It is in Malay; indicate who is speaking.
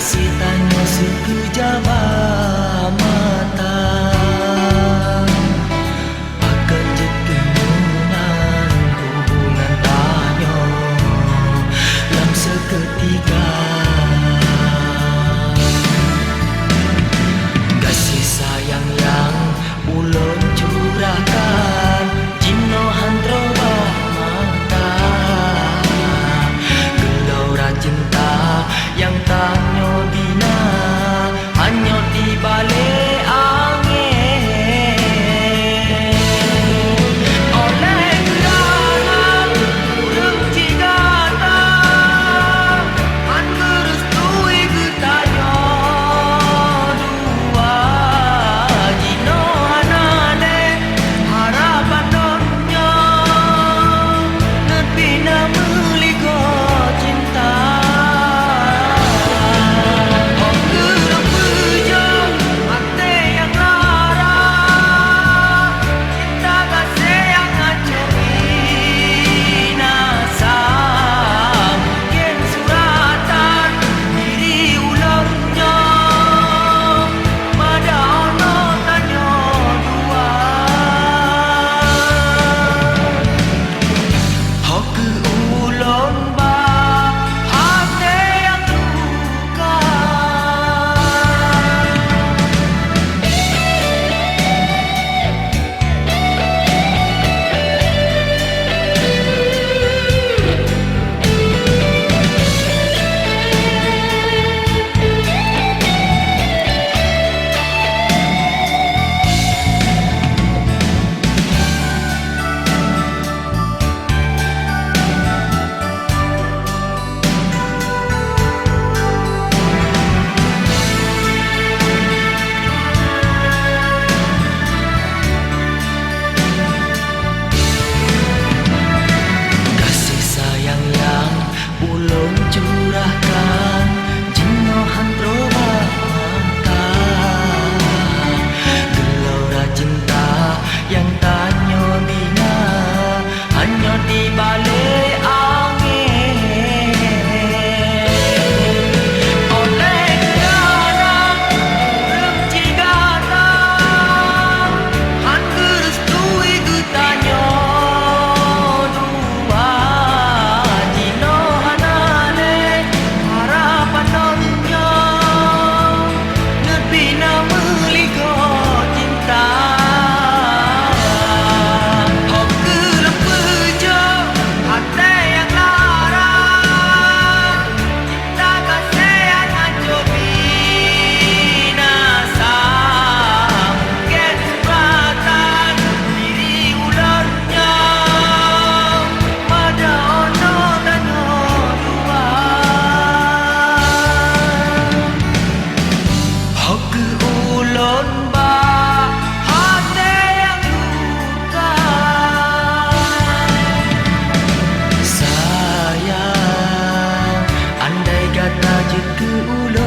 Speaker 1: kasih tanya sekejap mata, akan jekemunan hubungan tanya dalam seketika. Kasih sayang yang ulun curahkan jino handro mata, gelora cinta yang tanya bina hanya di balik angin. Oleh kerana urang cigata man merestui getanya dua jino hanane harapan donya nebina meligo cinta. Curahkan jino handro mata, gelora cinta yang tanya bina hanya di balik angin. Oleh kerana urang cigata han gerestui getanya dua jino hanane harapan donya nebina meligo cinta. Oh gelap bejo hati yang lara, cinta kasih yang hancur binasa. Mungkin suratan diri ularnya pada ono tanya dua. Hak ulun ba hati yang luka, sayang andai kata jika ulun